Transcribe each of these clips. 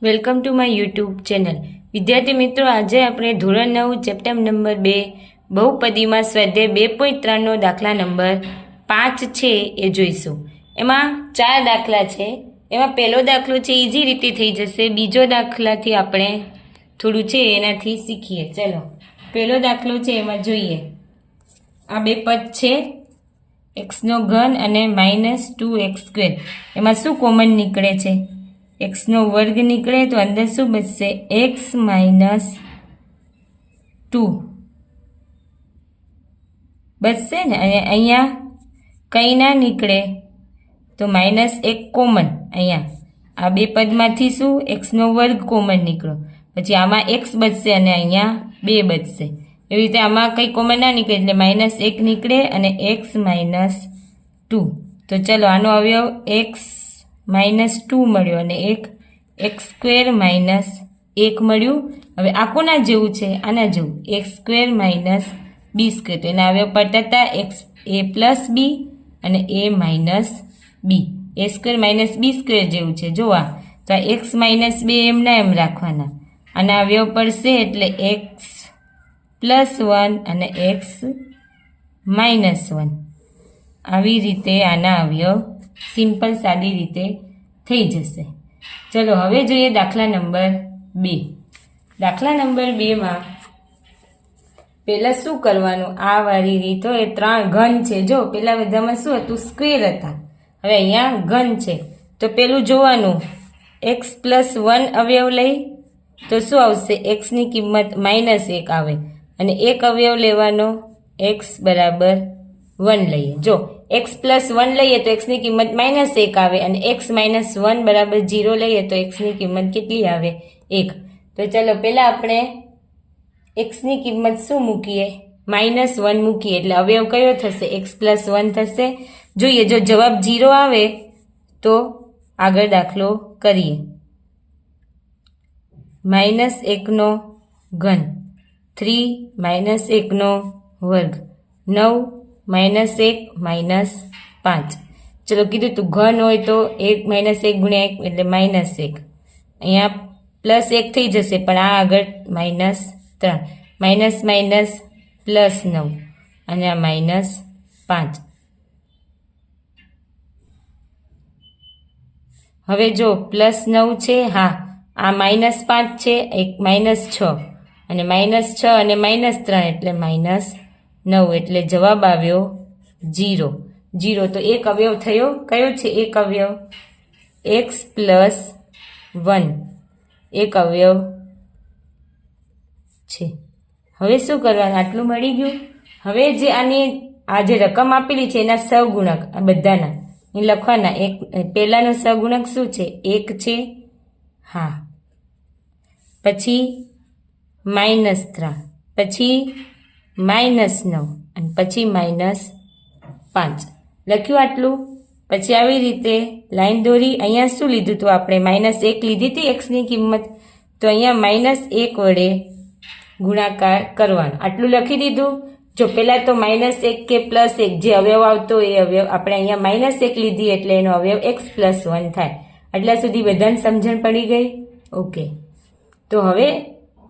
Welcome to my YouTube channel. વિદ્યાર્થી મિત્રો, આજે આપણે ધોરણ 9 ચેપ્ટર નંબર 2 બહુપદીમાં સ્વાધ્યાય 2.3નો દાખલા નંબર 5 છે એ જોઈશું. એમાં 4 દાખલા છે. એમાં પહેલો દાખલો છે ઇઝી રીતે થઈ જશે. બીજો દાખલાથી આપણે થોડું છે એનાથી શીખીએ. ચલો, પહેલો દાખલો છે એમાં જોઈએ. આ બે પદ છે, એક્સનો ઘન અને -2x². એમાં શું કોમન નીકળે છે? એક્સનો વર્ગ નીકળે તો અંદર શું બચશે? એક્સ -2 બચશે ને. અને અહીંયા કંઈ ના નીકળે તો -1 કોમન. અહીંયા આ બે પદમાંથી શું? એક્સનો વર્ગ કોમન નીકળો, પછી આમાં એક્સ બચશે અને અહીંયા 2 બચશે. એવી રીતે આમાં કંઈ કોમન ના નીકળે એટલે -1 નીકળે અને એક્સ -2. તો ચલો, આનો અવયવ એક્સ -2 મળ્યો અને એક x² - 1 મળ્યું. હવે આ કોના જેવું છે? આના જેવું, x² - b². તો એના અવયવ પડતા એક્સ a + b અને a - b. a² - b² જેવું છે. જોવા તો આ x - 2 એમના એમ રાખવાના. આના અવયવ પડશે એટલે x +1 અને x -1. આવી રીતે આના અવયવ સિમ્પલ સાદી રીતે થઈ જશે. ચલો, હવે જોઈએ દાખલા નંબર 2. દાખલા નંબર 2માં પહેલાં શું કરવાનું? આ વાળી રીત હોય. 3 ઘન છે. જો પેલા બધામાં શું હતું? સ્ક્વેર હતા. હવે અહીંયા ઘન છે તો પેલું જોવાનું, x +1 અવયવ લઈ તો શું આવશે? xની કિંમત -1 આવે અને એક અવયવ લેવાનો, x = 1 લઈએ. જો x +1 લઈએ તો x ની કિંમત -1 આવે અને x - 1 = 0 લઈએ તો x ની કિંમત કેટલી આવે? 1. તો ચલો, પહેલાં આપણે x ની કિંમત શું મૂકીએ? -1 મૂકીએ એટલે અવયવ કયો થશે? x +1 થશે. જોઈએ, જો જવાબ 0 આવે તો આગળ દાખલો કરીએ. -1નો ઘન, 3 - 1નો વર્ગ, 9 -1 -5. ચલો, કીધું તું ઘન હોય તો 1 - 1 × 1 એટલે -1. અહીંયા +1 થઈ જશે પણ આ આગળ -3. -9 અને આ -5. હવે જો +9 છે, હા, આ -5 છે, એક -6 અને -6 અને -3 એટલે -9 એટલે જવાબ આવ્યો 0. તો એક અવયવ થયો. કયો છે એક અવયવ? x +1 એક અવયવ છે. હવે શું કરવાનું? આટલું મળી ગયું. હવે જે આ જે રકમ આપેલી છે એના સહગુણક આ બધાના એ લખવાના. એક પહેલાનો સહગુણક શું છે? 1 છે, હા, પછી -3, પછી -9 અને પછી -5 લખ્યું આટલું. પછી આવી રીતે લાઈન દોરી. અહીંયા શું લીધું હતું આપણે? -1 લીધી હતી એક્સની કિંમત, તો અહીંયા -1 વડે ગુણાકાર કરવાનો. આટલું લખી દીધું. જો પહેલાં તો -1 કે +1 જે અવયવ આવતો એ અવયવ આપણે અહીંયા -1 લીધી એટલે એનો અવયવ x +1 થાય. આટલા સુધી બધાને સમજણ પડી ગઈ? ઓકે. તો હવે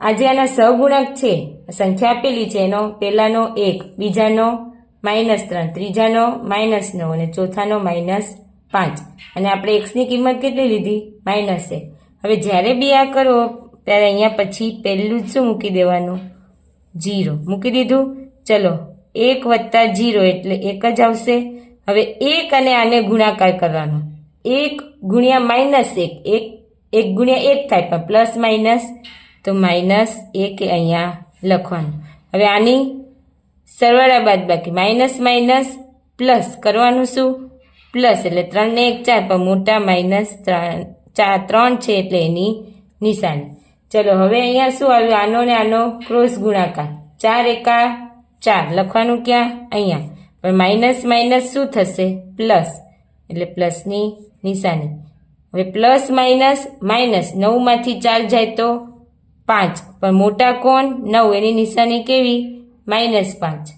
આજે આના સહગુણક છે, સંખ્યા આપેલી છે, એનો પહેલાનો 1, બીજાનો -3, ત્રીજાનો -9 અને ચોથાનો -5. અને આપણે એક્સની કિંમત કેટલી લીધી? -1. હવે જ્યારે બી આ કરો ત્યારે અહીંયા પછી પહેલું જ શું મૂકી દેવાનું? 0 મૂકી દીધું. ચલો, 1 + 0 એટલે 1 જ આવશે. હવે 1 અને આને ગુણાકાર કરવાનો. 1 × -1, 1 × 1 થાય પણ પ્લસ માઇનસ તો -1 અહીંયા લખવાનું. હવે આની સરવાળા બાદબાકી, માઇનસ પ્લસ કરવાનું. શું? પ્લસ એટલે 3 ને 1 4 પણ મોટા -3 છે એટલે એની નિશાની. ચલો, હવે અહીંયા શું આવ્યું? આનો ને આનો ક્રોસ ગુણાકાર. 4 એકા 4 લખવાનું ક્યાં? અહીંયા. પણ માઇનસ શું થશે? પ્લસ એટલે પ્લસની નિશાની. હવે પ્લસ માઇનસ 9માંથી 4 જાય તો 5 પણ મોટા કોણ? 9 એની નિશાની કેવી? -5.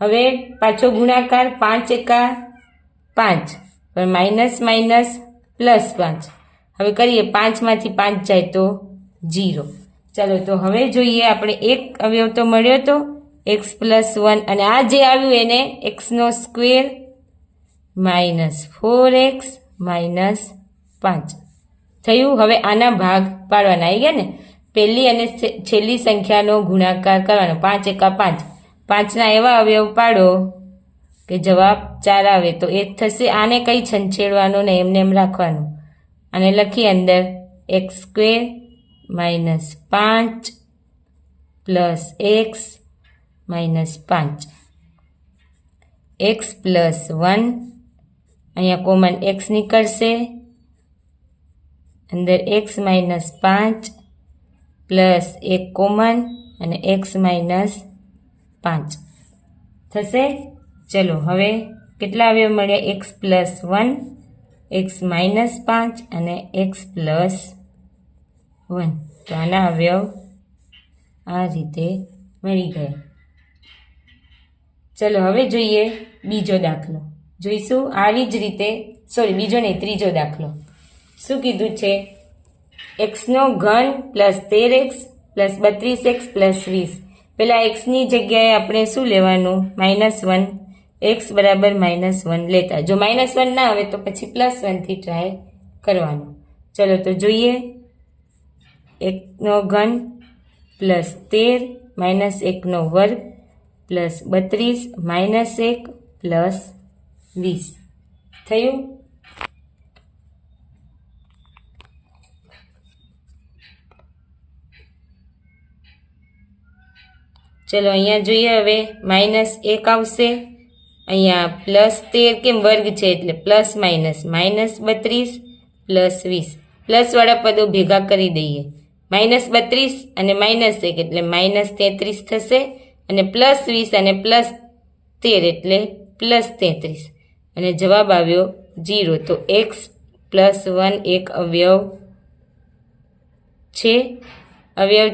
હવે પાછો ગુણાકાર. 5 એકા 5 પણ -+ 5 હવે કરીએ 5માંથી 5 જાય તો 0. ચાલો તો હવે જોઈએ આપણે એક અવયવ તો મળ્યો તો x + 1 અને આ જે આવ્યું એને x² - 4x - 5 થયું. હવે આના ભાગ પાડવાના આવી ગયા ને. પહેલી અને છેલ્લી સંખ્યાનો ગુણાકાર કરવાનો. 5 × 5 5ના એવા અવયવ પાડો કે જવાબ 4 આવે તો એ જ થશે. આને કંઈ છંછેડવાનું નહીં, એમને એમ રાખવાનું. અને લખી અંદર x² - 5 + x - 5 x + 1 અહીંયા કોમન x નીકળશે, અંદર x - 5 પ્લસ 1 કોમન અને x - 5 થશે. ચલો હવે કેટલા અવયવ મળ્યા? x + 1 x - 5 અને x + 1. તો આના અવયવ આ રીતે મળી ગયા. ચલો હવે જોઈએ બીજો દાખલો. જોઈશું આવી જ રીતે, બીજો નહીં, ત્રીજો દાખલો. શું કીધું છે? x³ + 13x + 32x + 20. પેલા xની જગ્યાએ આપણે શું લેવાનું? -1. x બરાબર -1 લેતા. જો -1 ના આવે તો પછી +1 થી ટ્રાય કરવાનું. ચલો તો જોઈએ. x³ + 13 - 1² + 32 - 1 + 20 થયું. ચલો અહીંયા જોઈએ. હવે -1 આવશે, અહીંયા +13 કેમ વર્ગ છે એટલે પ્લસ માઇનસ -32 + 20. પ્લસવાળા પદો ભેગા કરી દઈએ. -32 અને -1 એટલે -33 થશે, અને +20 અને +13 એટલે +33, અને જવાબ આવ્યો 0. તો x + 1 એક અવયવ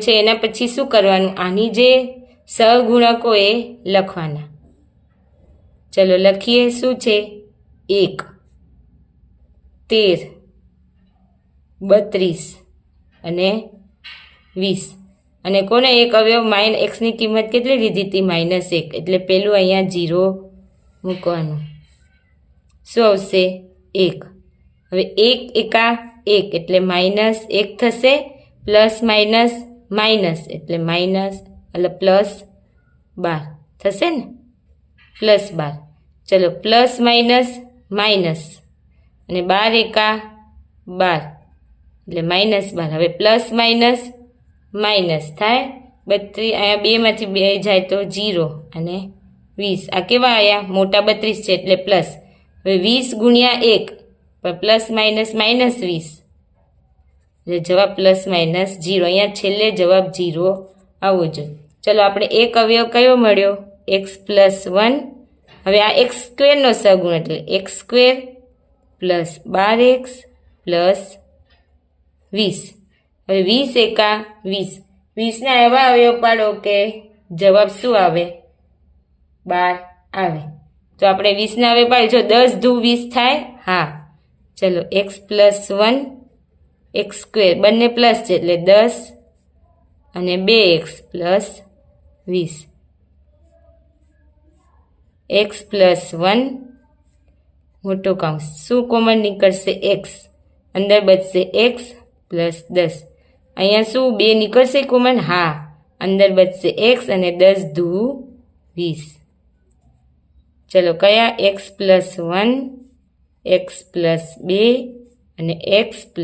છે. એના પછી શું કરવાનું? આની જે સહગુણકો એ લખવાના. ચલો લખીએ. શું છે? 1 13 32 અને 20. અને કોને એક અવયવ xની કિંમત કેટલી લીધી હતી? -1, એટલે પેલું અહીંયા 0 મૂકવાનું. શું આવશે? 1. હવે 1 એકા 1 એટલે -1 થશે, પ્લસ માઇનસ માઇનસ એટલે +12 થશે ને, +12. ચલો પ્લસ માઇનસ માઇનસ અને 12 એકા 12 એટલે -12. હવે પ્લસ માઇનસ માઇનસ થાય 32, અહીંયા 2 માંથી 2 જાય તો 0 અને 20. આ કેવા આવ્યા? મોટા 32 છે એટલે પ્લસ. હવે 20 ગુણ્યા 1 પણ પ્લસ માઇનસ -20 એટલે જવાબ +-0. અહીંયા છેલ્લે જવાબ 0 આવવો જોઈએ. ચલો આપણે એક અવયવ કયો મળ્યો? x + 1. હવે આ x² નો સહગુણ એટલે x² + 12x + 20. હવે 20 એકા 20. 20ના એવા અવયવ પાડો કે જવાબ શું આવે? 12 આવે. તો આપણે 20ના અવયવ પાડીએ. જો 10 દુ 20 થાય? હા. ચલો x + 1 x² બંને પ્લસ છે એટલે 10 અને 2x + 20. x + 1 મોટો કૌંસ, શું કોમન નીકળશે? x. અંદર બચશે x + 10. અહીંયા શું 2 નીકળશે કોમન? હા. અંદર બચશે x અને 10 દુ 20. ચલો કયા? x + 1 x + 2 અને x +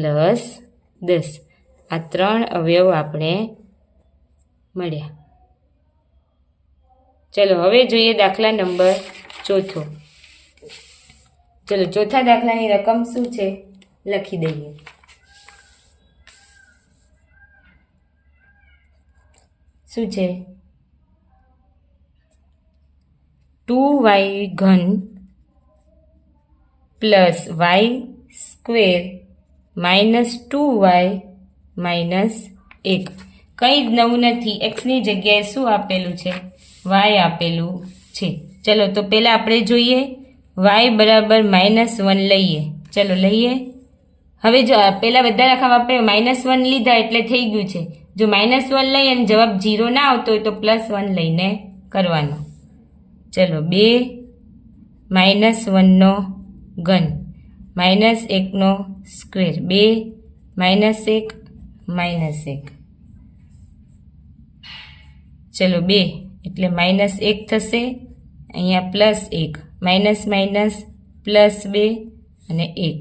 10. આ 3 અવયવ આપણે મળ્યા. ચલો હવે જોઈએ દાખલા નંબર 4. ચલો ચોથા દાખલાની રકમ શું છે લખી દઈએ. શું છે? 2y³ + y² - 2y - 1. કંઈ જ નવું નથી. xની જગ્યાએ શું આપેલું છે? y આપેલું છે. ચલો તો પહેલાં આપણે જોઈએ y બરાબર -1 લઈએ. ચલો લઈએ. હવે જો પેલા બધા દાખલામાં આપણે -1 લીધા એટલે થઈ ગયું છે. જો -1 લઈ અને જવાબ 0 ના આવતો હોય તો +1 લઈને કરવાનો. ચલો 2 -1 નો ઘન -1 નો સ્ક્વેર 2 -1 -1. ચલો 2 એટલે -1 થશે, અહીંયા +1 માઇનસ માઇનસ +2 અને 1.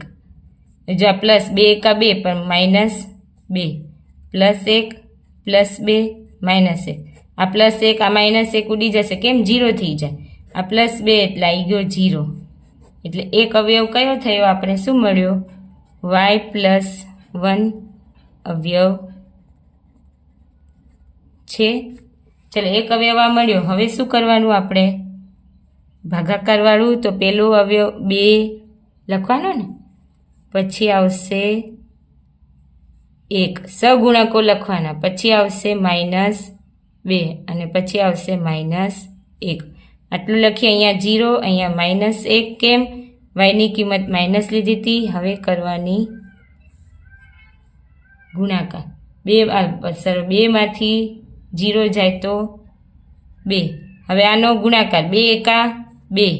જો આ પ્લસ 2 એકા 2 પણ -2 +1 +2 -1. આ +1 આ -1 ઉડી જશે, કેમ 0 થઈ જાય. આ +2 એટલે આવી ગયો 0. એટલે એક અવયવ કયો થયો, આપણે શું મળ્યો? y+1 અવયવ છે. ચલો એક અવયવ આ મળ્યો. હવે શું કરવાનું આપણે? ભાગાકાર વાળું તો પેલો અવયવ 2 લખવાનો ને, પછી આવશે 1 સગુણકો લખવાના, પછી આવશે -2 અને પછી આવશે -1. આટલું લખીએ. અહીંયા 0 અહીંયા -1. કેમ? yની કિંમત માઇનસ લીધી હતી. હવે કરવાની ગુણાકાર. 2 માંથી 0 જાય તો 2. હવે આનો ગુણાકાર 2 એકા 2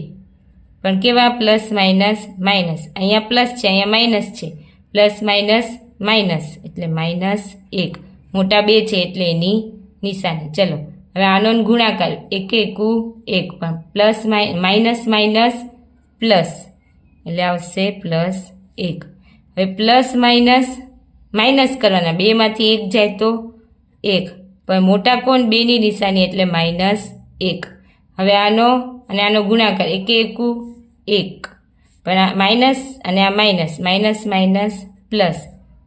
પણ કેવા પ્લસ માઇનસ માઇનસ. અહીંયા પ્લસ છે અહીંયા માઇનસ છે, પ્લસ માઇનસ માઇનસ એટલે -1. મોટા 2 છે એટલે એની નિશાની. ચલો હવે આનો ગુણાકાર 1 એકુ 1 પણ પ્લસ માઇનસ માઇનસ પ્લસ એટલે આવશે +1. હવે પ્લસ માઇનસ માઇનસ કરવાના, 2 માંથી 1 જાય તો 1 પણ મોટા કોણ 2ની નિશાની એટલે -1. હવે આનો અને આનો ગુણાકાર 1 એકુ 1 પણ આ માઇનસ અને આ માઇનસ માઇનસ માઇનસ પ્લસ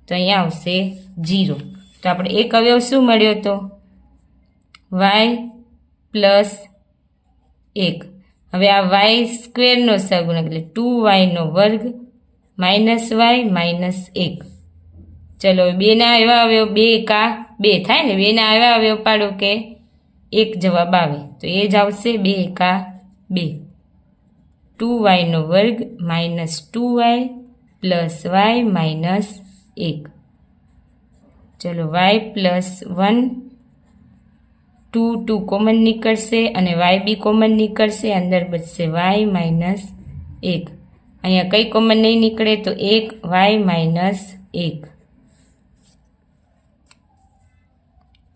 તો અહીંયા આવશે 0. તો આપણે એક અવયવ શું મળ્યો તો y+1. હવે આ y સ્ક્વેરનો સહગુણક એટલે 2y² -y -1. ચલો 2 ના એવા અવયવ 2 એકા 2 થાય ને, 2 ના એવા અવયવ પાડો કે 1 જવાબ આવે તો એ જ આવશે 2 એકા 2. 2y² -2y +y -1. ચલો y+1 2 કોમન નીકળશે અને y બી કોમન નીકળશે, અંદર બચશે y -1. અહીંયા કઈ કોમન નહીં નીકળે તો 1 y -1.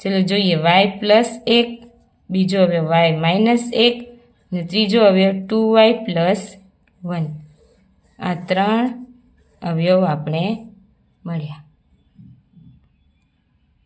ચલો જોઈએ y+1, બીજો અવયવ y -1 અને ત્રીજો અવયવ 2y+1. આ 3 અવયવ આપણે મળ્યા.